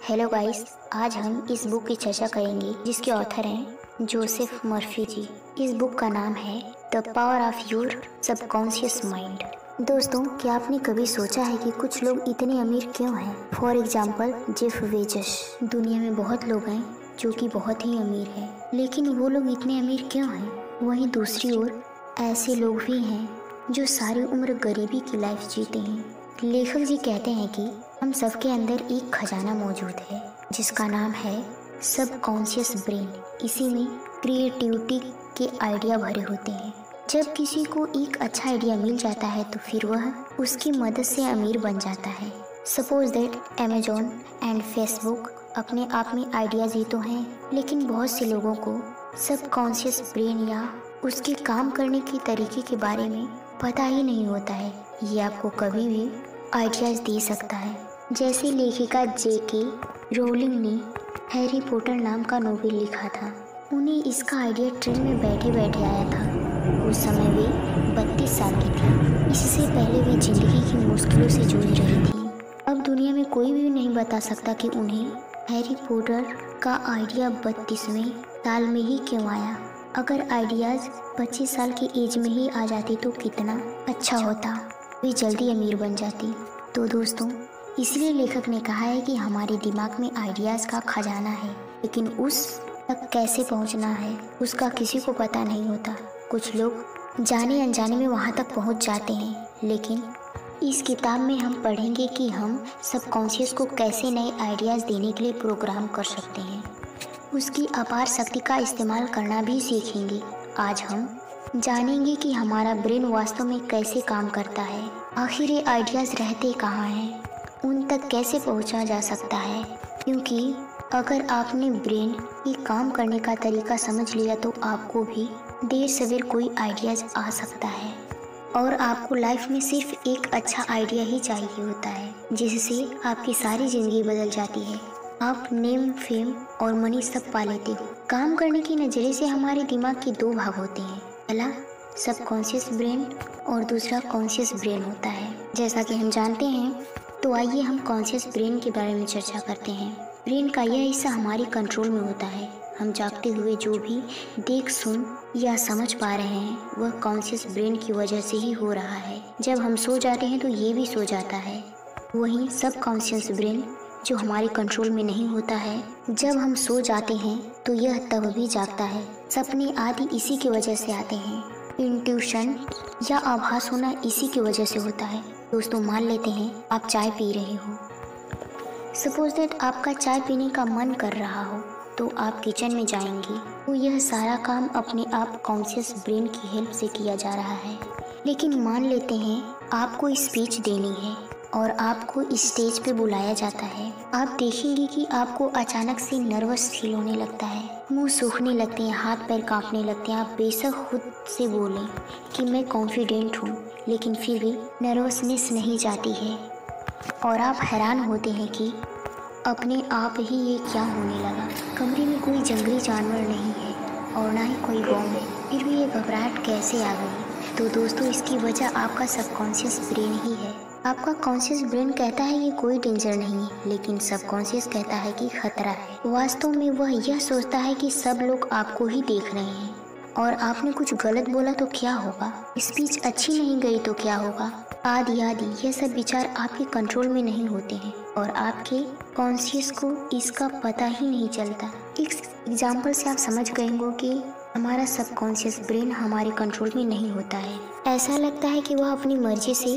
Hello guys, आज हम इस बुक की चर्चा करेंगे जिसके ऑथर हैं जोसेफ मर्फी जी। इस बुक का नाम है the power of your subconscious mind. दोस्तों, क्या आपने कभी सोचा है कि कुछ लोग इतने अमीर क्यों हैं? For example Jeff Bezos. दुनिया में बहुत लोग हैं जो कि बहुत ही अमीर हैं, लेकिन वो लोग इतने अमीर क्यों हैं? वहीं दूसरी ओर ऐसे लोग भी हैं जो सारी उम्र गरीबी की लाइफ जीते हैं। लेखक जी कहते हैं कि हम सबके अंदर एक खजाना मौजूद है जिसका नाम है सबकॉन्शियस ब्रेन। इसी में क्रिएटिविटी के आइडिया भरे होते हैं। जब किसी को एक अच्छा आइडिया मिल जाता है तो फिर वह उसकी मदद से अमीर बन जाता है। Suppose that Amazon and Facebook अपने आप में आइडियाज ही तो हैं, लेकिन बहुत से लोगों को सबकॉन्शियस ब्रेन या उसके काम करने के तरीके के बारे में पता ही नहीं होता है। ये आपको कभी भी आइडियाज दे सकता है। जैसे लेखिका जेके रोलिंग ने हैरी पॉटर नाम का नोवेल लिखा था। उन्हें इसका आइडिया ट्रेन में बैठे बैठे आया था। उस समय वे 32 साल की थी। इससे पहले वे जिंदगी की मुश्किलों से जूझ रही थी। अब दुनिया में कोई भी नहीं बता सकता कि उन्हें हैरी पॉटर का आइडिया 32वें साल में ही क्यों आया। अगर आइडियाज 25 साल की एज में ही आ जाती तो कितना अच्छा होता, वे जल्दी अमीर बन जाती। तो दोस्तों, इसलिए लेखक ने कहा है कि हमारे दिमाग में आइडियाज़ का खजाना है, लेकिन उस तक कैसे पहुंचना है उसका किसी को पता नहीं होता। कुछ लोग जाने अनजाने में वहां तक पहुंच जाते हैं, लेकिन इस किताब में हम पढ़ेंगे कि हम सबकॉन्शियस को कैसे नए आइडियाज़ देने के लिए प्रोग्राम कर सकते हैं। उसकी अपार शक्ति का इस्तेमाल करना भी सीखेंगे। आज हम जानेंगे कि हमारा ब्रेन वास्तव में कैसे काम करता है, आखिर ये आइडियाज़ रहते कहाँ हैं, उन तक कैसे पहुंचा जा सकता है। क्योंकि अगर आपने ब्रेन के काम करने का तरीका समझ लिया तो आपको भी देर सवेर कोई आइडियाज़ आ सकता है। और आपको लाइफ में सिर्फ एक अच्छा आइडिया ही चाहिए होता है जिससे आपकी सारी ज़िंदगी बदल जाती है। आप नेम, फेम और मनी सब पा लेते हो। काम करने की नज़रिए से हमारे दिमाग के दो भाग होते हैं। पहला सबकॉन्शियस ब्रेन और दूसरा कॉन्शियस ब्रेन होता है। जैसा कि हम जानते हैं, तो आइए हम कॉन्शियस ब्रेन के बारे में चर्चा करते हैं। ब्रेन का यह हिस्सा हमारी कंट्रोल में होता है। हम जागते हुए जो भी देख, सुन या समझ पा रहे हैं वह कॉन्शियस ब्रेन की वजह से ही हो रहा है। जब हम सो जाते हैं तो ये भी सो जाता है। वहीं सबकॉन्शियस ब्रेन जो हमारे कंट्रोल में नहीं होता है, जब हम सो जाते हैं तो यह तब भी जागता है। सपने आदि इसी की वजह से आते हैं। इंट्यूशन या आभास होना इसी की वजह से होता है। दोस्तों, मान लेते हैं आप चाय पी रहे हो। सपोज दैट आपका चाय पीने का मन कर रहा हो तो आप किचन में जाएंगे, तो यह सारा काम अपने आप कॉन्शियस ब्रेन की हेल्प से किया जा रहा है। लेकिन मान लेते हैं आपको स्पीच देनी है और आपको स्टेज पे बुलाया जाता है। आप देखेंगे कि आपको अचानक से नर्वस फील होने लगता है, मुंह सूखने लगते हैं, हाथ पैर कांपने लगते हैं। आप बेशक खुद से बोलें कि मैं कॉन्फिडेंट हूँ, लेकिन फिर भी नर्वसनेस नहीं जाती है और आप हैरान होते हैं कि अपने आप ही ये क्या होने लगा। कमरे में कोई जंगली जानवर नहीं है और ना ही कोई बॉम्ब है, फिर भी ये घबराहट कैसे आ गई? तो दोस्तों, इसकी वजह आपका सबकॉन्शियस ब्रेन ही है। आपका कॉन्शियस ब्रेन कहता है ये कोई डेंजर नहीं है, लेकिन सबकॉन्शियस कहता है कि खतरा है। वास्तव में वह यह सोचता है कि सब लोग आपको ही देख रहे हैं और आपने कुछ गलत बोला तो क्या होगा, स्पीच अच्छी नहीं गई तो क्या होगा, आदि आदि। यह सब विचार आपके कंट्रोल में नहीं होते हैं और आपके कॉन्शियस को इसका पता ही नहीं चलता। इस एग्जाम्पल से आप समझ गए होंगे कि हमारा सबकॉन्शियस ब्रेन हमारे कंट्रोल में नहीं होता है। ऐसा लगता है कि वह अपनी मर्जी से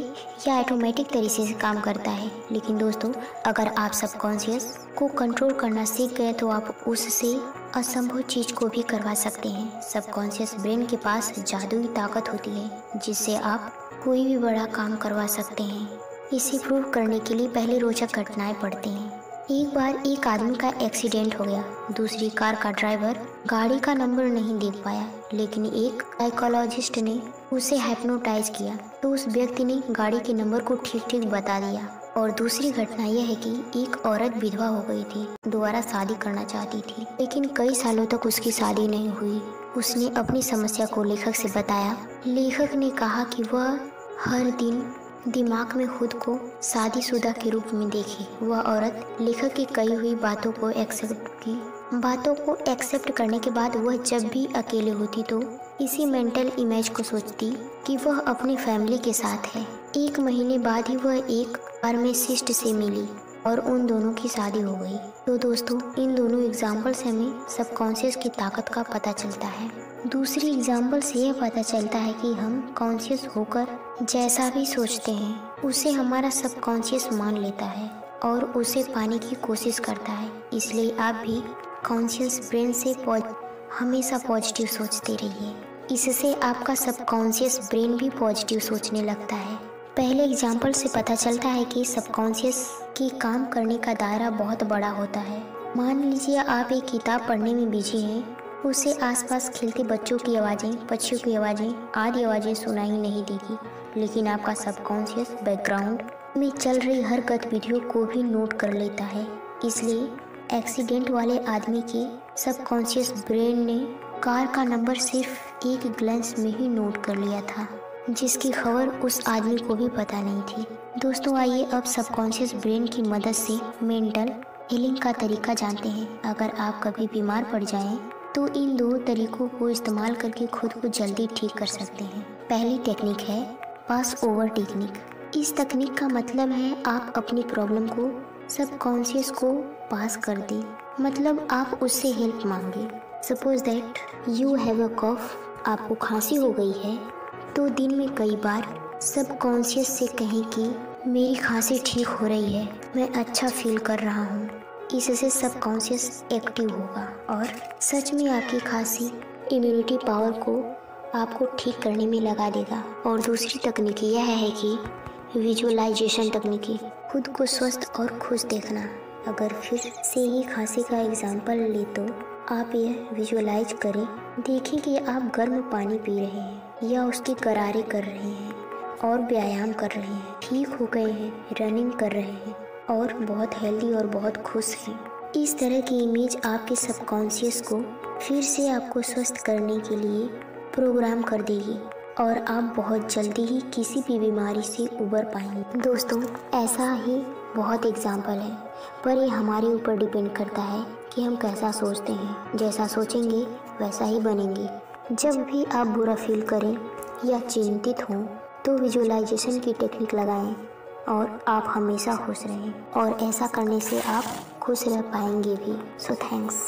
या ऑटोमेटिक तरीके से काम करता है, लेकिन दोस्तों, अगर आप सबकॉन्शियस को कंट्रोल करना सीख गए तो आप उससे असंभव चीज को भी करवा सकते हैं। सबकॉन्शियस ब्रेन के पास जादुई ताकत होती है जिससे आप कोई भी बड़ा काम करवा सकते हैं। इसे प्रूव करने के लिए पहले रोचक घटनाएं पढ़ते हैं। एक बार एक आदमी का एक्सीडेंट हो गया। दूसरी कार का ड्राइवर गाड़ी का नंबर नहीं देख पाया, लेकिन एक साइकोलॉजिस्ट ने उसे हिप्नोटाइज किया तो उस व्यक्ति ने गाड़ी के नंबर को ठीक ठीक बता दिया। और दूसरी घटना यह है कि एक औरत विधवा हो गई थी, दोबारा शादी करना चाहती थी, लेकिन कई सालों तक उसकी शादी नहीं हुई। उसने अपनी समस्या को लेखक से बताया। लेखक ने कहा कि वह हर दिन दिमाग में खुद को शादीशुदा के रूप में देखे। वह औरत लेखक की कही हुई बातों को एक्सेप्ट करने के बाद वह जब भी अकेले होती तो इसी मेंटल इमेज को सोचती कि वह अपनी फैमिली के साथ है। 1 महीने बाद ही वह एक फार्मासिस्ट से मिली और उन दोनों की शादी हो गई। तो दोस्तों, इन दोनों एग्जाम्पल से हमें सबकॉन्शियस की ताकत का पता चलता है। दूसरी एग्जाम्पल से यह पता चलता है कि हम कॉन्शियस होकर जैसा भी सोचते हैं उसे हमारा सबकॉन्शियस मान लेता है और उसे पाने की कोशिश करता है। इसलिए आप भी कॉन्शियस ब्रेन से हमेशा पॉजिटिव सोचते रहिए। इससे आपका सबकॉन्शियस ब्रेन भी पॉजिटिव सोचने लगता है। पहले एग्जाम्पल से पता चलता है कि सबकॉन्शियस की काम करने का दायरा बहुत बड़ा होता है। मान लीजिए आप एक किताब पढ़ने में बिजी हैं, उसे आसपास खेलते बच्चों की आवाज़ें, पक्षियों की आवाज़ें आदि आवाज़ें सुनाई नहीं देगी, लेकिन आपका सबकॉन्शियस बैकग्राउंड में चल रही हर गतिविधियों को भी नोट कर लेता है। इसलिए एक्सीडेंट वाले आदमी के सबकॉन्शियस ब्रेन ने कार का नंबर सिर्फ एक ग्लैंस में ही नोट कर लिया था, जिसकी खबर उस आदमी को भी पता नहीं थी। दोस्तों, आइए अब सबकॉन्शियस ब्रेन की मदद से मेंटल हीलिंग का तरीका जानते हैं। अगर आप कभी बीमार पड़ जाएं तो इन 2 तरीकों को इस्तेमाल करके खुद को जल्दी ठीक कर सकते हैं। पहली टेक्निक है पास ओवर टेक्निक। इस तकनीक का मतलब है आप अपनी प्रॉब्लम को सबकॉन्शियस को पास कर दें, मतलब आप उससे हेल्प मांगे। Suppose that you have a cough, आपको खांसी हो गई है, तो दिन में कई बार सबकॉन्शियस से कहें कि मेरी खांसी ठीक हो रही है, मैं अच्छा फील कर रहा हूँ। इससे सबकॉन्शियस एक्टिव होगा और सच में आपकी खांसी इम्यूनिटी पावर को आपको ठीक करने में लगा देगा। और दूसरी तकनीक यह है कि विजुअलाइजेशन तकनीकी, खुद को स्वस्थ और खुश देखना। अगर फिर से ही खांसी का एग्जाम्पल ले तो आप यह विजुअलाइज करें, देखें कि आप गर्म पानी पी रहे हैं या उसके गरारे कर रहे हैं और व्यायाम कर रहे हैं, ठीक हो गए हैं, रनिंग कर रहे हैं और बहुत हेल्दी और बहुत खुश हैं। इस तरह की इमेज आपके सबकॉन्शियस को फिर से आपको स्वस्थ करने के लिए प्रोग्राम कर देगी और आप बहुत जल्दी ही किसी भी बीमारी से उबर पाएंगे। दोस्तों, ऐसा ही बहुत एग्जाम्पल है, पर ये हमारे ऊपर डिपेंड करता है कि हम कैसा सोचते हैं। जैसा सोचेंगे वैसा ही बनेंगे। जब भी आप बुरा फील करें या चिंतित हों तो विजुअलाइजेशन की टेक्निक लगाएं और आप हमेशा खुश रहें, और ऐसा करने से आप खुश रह पाएंगे भी। So thanks.